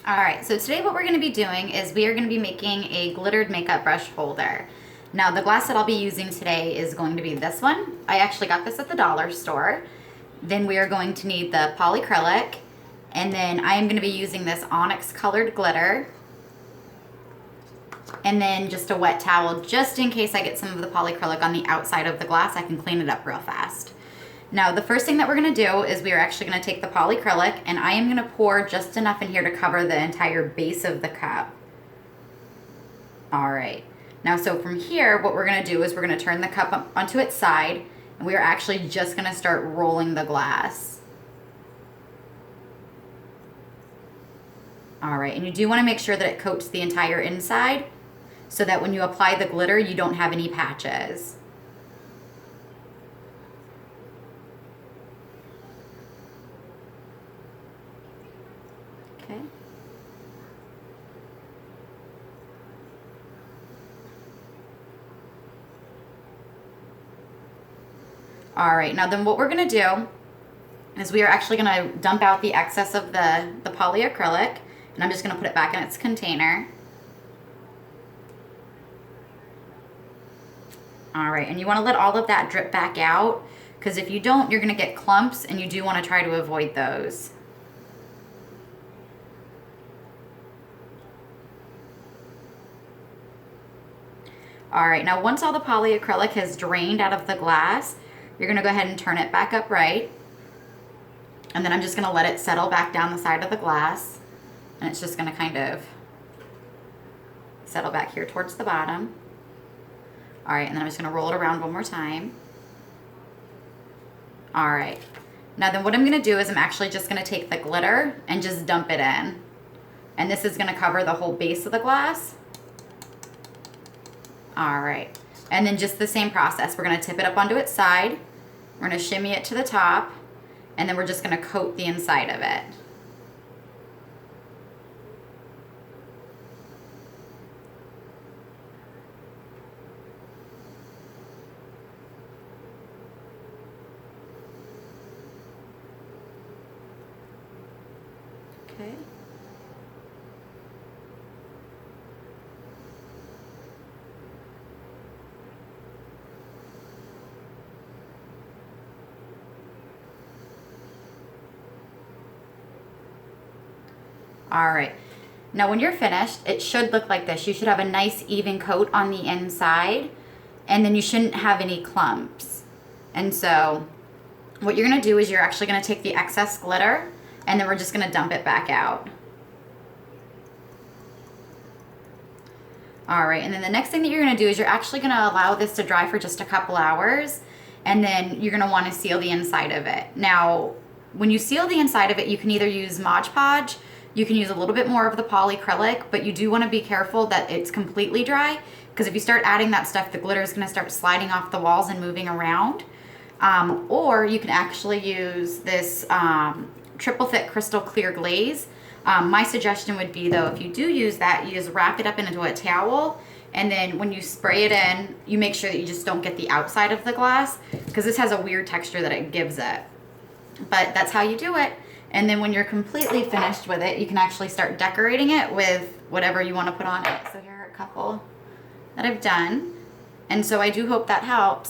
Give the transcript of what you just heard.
All right, so today what we're gonna be doing is we are gonna be making a glittered makeup brush holder. Now the glass that I'll be using today is going to be this one. I actually got this at the dollar store. Then we are going to need the polyacrylic, and then I am gonna be using this onyx colored glitter, and then just a wet towel just in case I get some of the polyacrylic on the outside of the glass. I can clean it up real fast. Now the first thing that we're gonna do is we are actually gonna take the polyacrylic, and I am gonna pour just enough in here to cover the entire base of the cup. All right, now so from here, what we're gonna do is we're gonna turn the cup up onto its side, and we are actually just gonna start rolling the glass. All right, and you do wanna make sure that it coats the entire inside so that when you apply the glitter, you don't have any patches. Okay. All right, now then what we're gonna do is we are actually gonna dump out the excess of the polyacrylic, and I'm just gonna put it back in its container. All right, and you wanna let all of that drip back out, because if you don't, you're gonna get clumps, and you do wanna try to avoid those. All right, now once all the polyacrylic has drained out of the glass, you're gonna go ahead and turn it back upright. And then I'm just gonna let it settle back down the side of the glass. And it's just gonna kind of settle back here towards the bottom. All right, and then I'm just gonna roll it around one more time. All right, now then what I'm gonna do is I'm actually just gonna take the glitter and just dump it in. And this is gonna cover the whole base of the glass. All right, and then just the same process. We're gonna tip it up onto its side. We're gonna shimmy it to the top, and then we're just gonna coat the inside of it. Okay. All right, now when you're finished, it should look like this. You should have a nice even coat on the inside, and then you shouldn't have any clumps. And so what you're gonna do is you're actually gonna take the excess glitter, and then we're just gonna dump it back out. All right, and then the next thing that you're gonna do is you're actually gonna allow this to dry for just a couple hours, and then you're gonna wanna seal the inside of it. Now, when you seal the inside of it, you can either use Mod Podge, you can use a little bit more of the polyacrylic, but you do wanna be careful that it's completely dry, because if you start adding that stuff, the glitter is gonna start sliding off the walls and moving around. Or you can actually use this triple thick crystal clear glaze. My suggestion would be though, if you do use that, you just wrap it up into a towel, and then when you spray it in, you make sure that you just don't get the outside of the glass, because this has a weird texture that it gives it. But that's how you do it. And then when you're completely finished with it, you can actually start decorating it with whatever you want to put on it. So here are a couple that I've done. And so I do hope that helps.